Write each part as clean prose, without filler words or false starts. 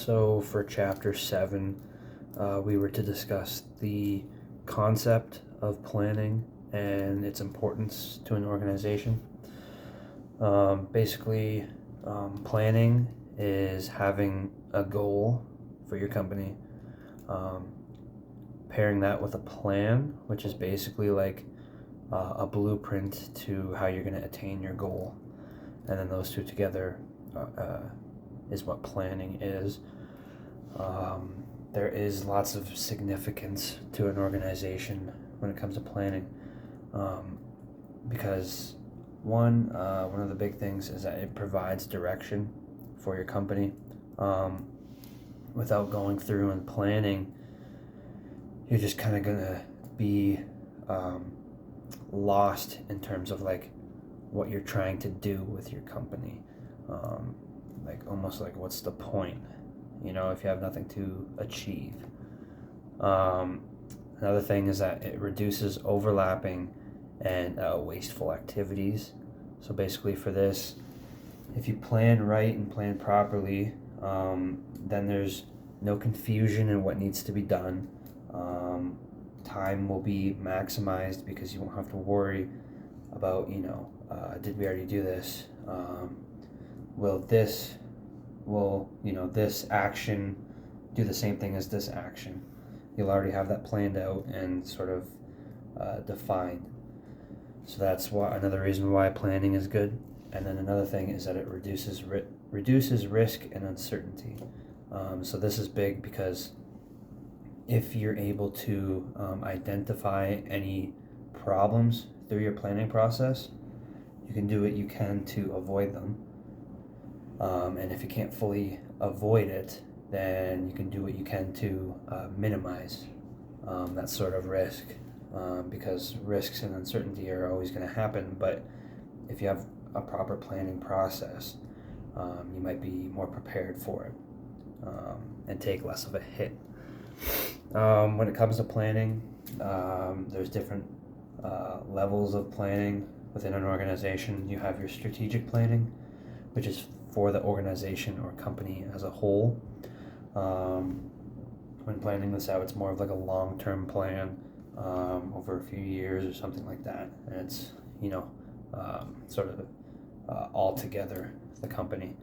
So for Chapter 7, we were to discuss the concept of planning and its importance to an organization. Basically, planning is having a goal for your company, pairing that with a plan, which is basically like a blueprint to how you're going to attain your goal. And then those two together is what planning is. There is lots of significance to an organization when it comes to planning, because one of the big things is that it provides direction for your company. Without going through and planning, you're just kind of gonna be lost in terms of like what you're trying to do with your company. Like almost like, what's the point, if you have nothing to achieve. Another thing is that it reduces overlapping and wasteful activities. So basically for this, if you plan right and plan properly, then there's no confusion in what needs to be done. Time will be maximized because you won't have to worry about, did we already do this? Will this action do the same thing as this action? You'll already have that planned out and sort of defined. So that's another reason why planning is good. And then another thing is that it reduces risk and uncertainty. So this is big because if you're able to identify any problems through your planning process, you can do what you can to avoid them. And if you can't fully avoid it, then you can do what you can to minimize that sort of risk, because risks and uncertainty are always going to happen. But if you have a proper planning process, you might be more prepared for it and take less of a hit. When it comes to planning, there's different levels of planning within an organization. You have your strategic planning, which is for the organization or company as a whole. When planning this out, it's more of like a long-term plan over a few years or something like that, and it's sort of all together, the company.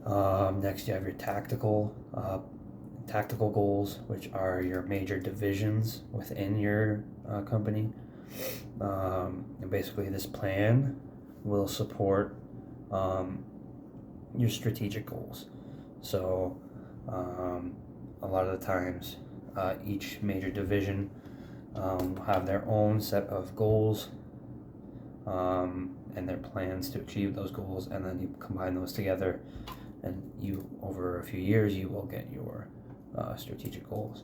Next, you have your tactical goals, which are your major divisions within your company. And basically, this plan will support your strategic goals. So a lot of the times, each major division have their own set of goals and their plans to achieve those goals, and then you combine those together, and over a few years you will get your strategic goals.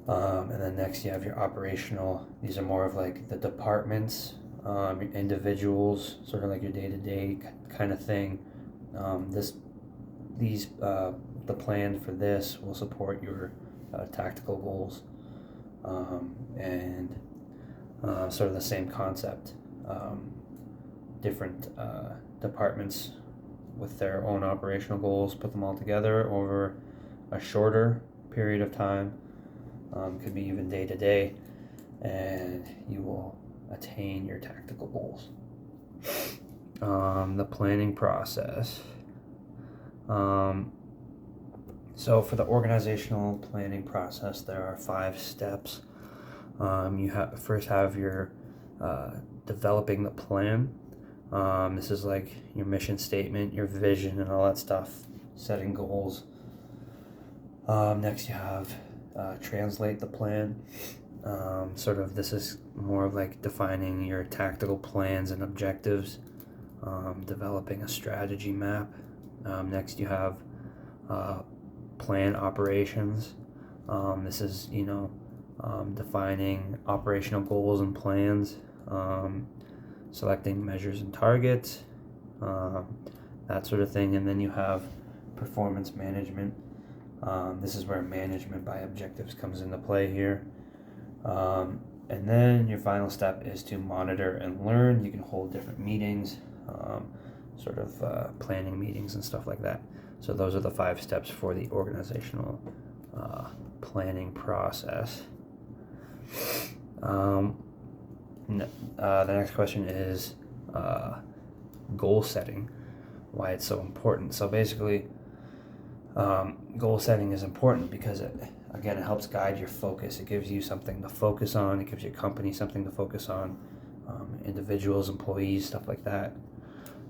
And then next you have your operational. These are more of like the departments, your individuals, sort of like your day-to-day kind of thing. The plan for this will support your tactical goals, and sort of the same concept. Different departments with their own operational goals, put them all together over a shorter period of time, could be even day to day, and you will attain your tactical goals. The planning process. So for the organizational planning process, there are 5 steps. You first have your developing the plan. This is like your mission statement, your vision, and all that stuff, setting goals. Next you have translate the plan. This is more of like defining your tactical plans and objectives, developing a strategy map. Next you have plan operations. This is defining operational goals and plans, selecting measures and targets, that sort of thing. And then you have performance management. This is where management by objectives comes into play here. And then your final step is to monitor and learn. You can hold different meetings, planning meetings and stuff like that. So those are the 5 steps for the organizational planning process. The next question is goal setting, why it's so important. So basically, goal setting is important because it helps guide your focus. It gives you something to focus on. It gives your company something to focus on, individuals, employees, stuff like that.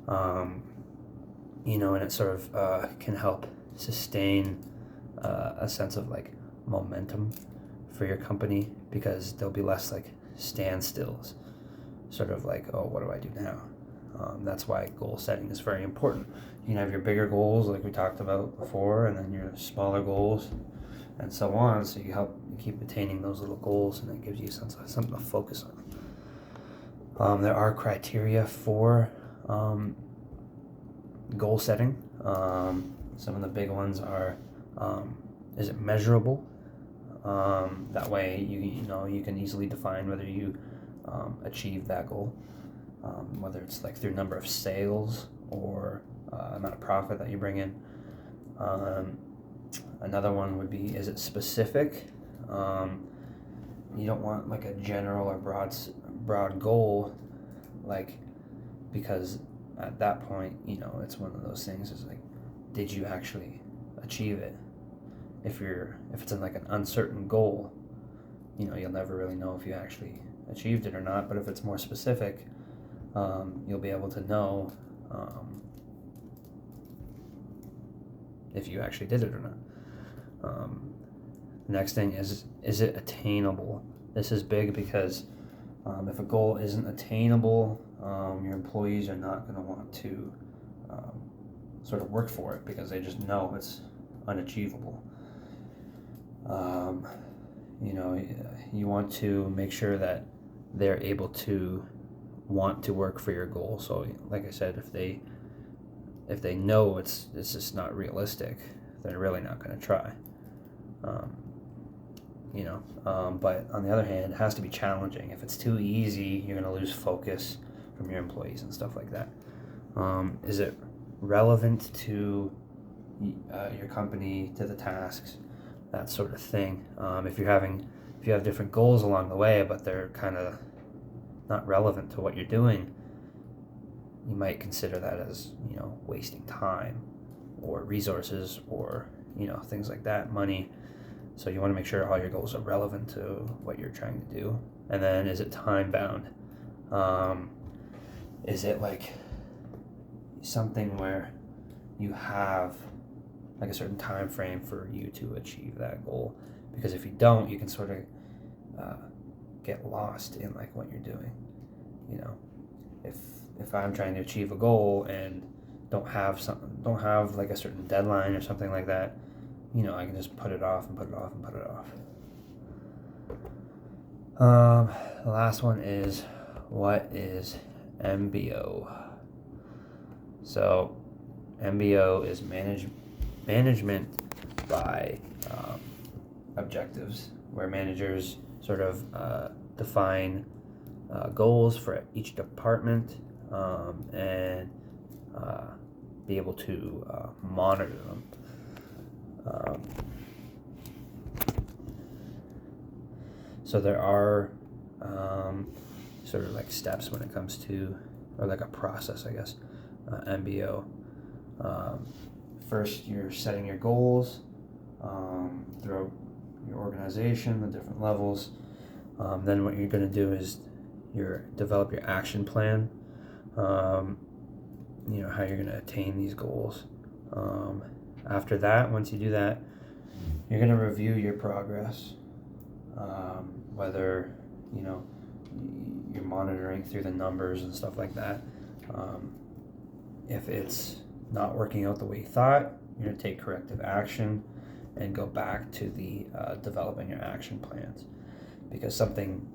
And it sort of can help sustain a sense of like momentum for your company, because there'll be less like standstills, sort of like, oh, what do I do now? That's why goal setting is very important. You can have your bigger goals like we talked about before, and then your smaller goals, and so on. So you keep attaining those little goals, and it gives you something to focus on. There are criteria for goal setting. Some of the big ones are, is it measurable? That way you can easily define whether you achieve that goal, whether it's like through number of sales or amount of profit that you bring in. Another one would be, is it specific? You don't want like a general or broad goal, like, because at that point, it's one of those things, is like, did you actually achieve it? If it's in like an uncertain goal, you'll never really know if you actually achieved it or not. But if it's more specific, you'll be able to know if you actually did it or not. Next thing is it attainable? This is big because if a goal isn't attainable, your employees are not going to want to sort of work for it, because they just know it's unachievable. You want to make sure that they're able to want to work for your goal. So like I said, if they know it's just not realistic, they're really not going to try. But on the other hand, it has to be challenging. If it's too easy, you're going to lose focus from your employees and stuff like that. Is it relevant to your company, to the tasks, that sort of thing? If you have different goals along the way, but they're kind of not relevant to what you're doing, you might consider that as wasting time or resources, or things like that, money. So you want to make sure all your goals are relevant to what you're trying to do. And then, is it time bound? Is it like something where you have like a certain time frame for you to achieve that goal? Because if you don't, you can sort of get lost in like what you're doing. If I'm trying to achieve a goal and don't have like a certain deadline or something like that, I can just put it off and put it off and put it off. The last one is, what is MBO? So MBO is management by objectives, where managers sort of define goals for each department, and be able to monitor them. So there are sort of like steps when it comes to, or like a process, I guess, MBO. First, you're setting your goals throughout your organization, the different levels. Then what you're going to do is develop your action plan, how you're going to attain these goals. After that, once you do that, you're going to review your progress, whether you're monitoring through the numbers and stuff like that. If it's not working out the way you thought, you're going to take corrective action and go back to the developing your action plans, because something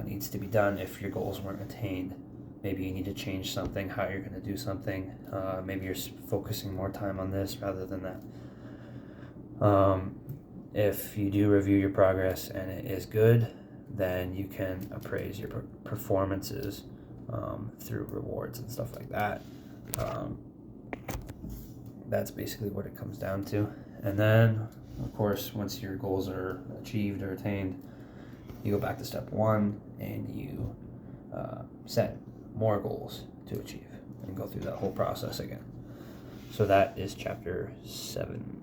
needs to be done if your goals weren't attained. Maybe you need to change something, how you're going to do something. Maybe you're focusing more time on this rather than that. If you do review your progress and it is good, then you can appraise your performances through rewards and stuff like that. that's basically what it comes down to. And then, of course, once your goals are achieved or attained, you go back to step 1 and you set more goals to achieve and go through that whole process again. So that is chapter 7.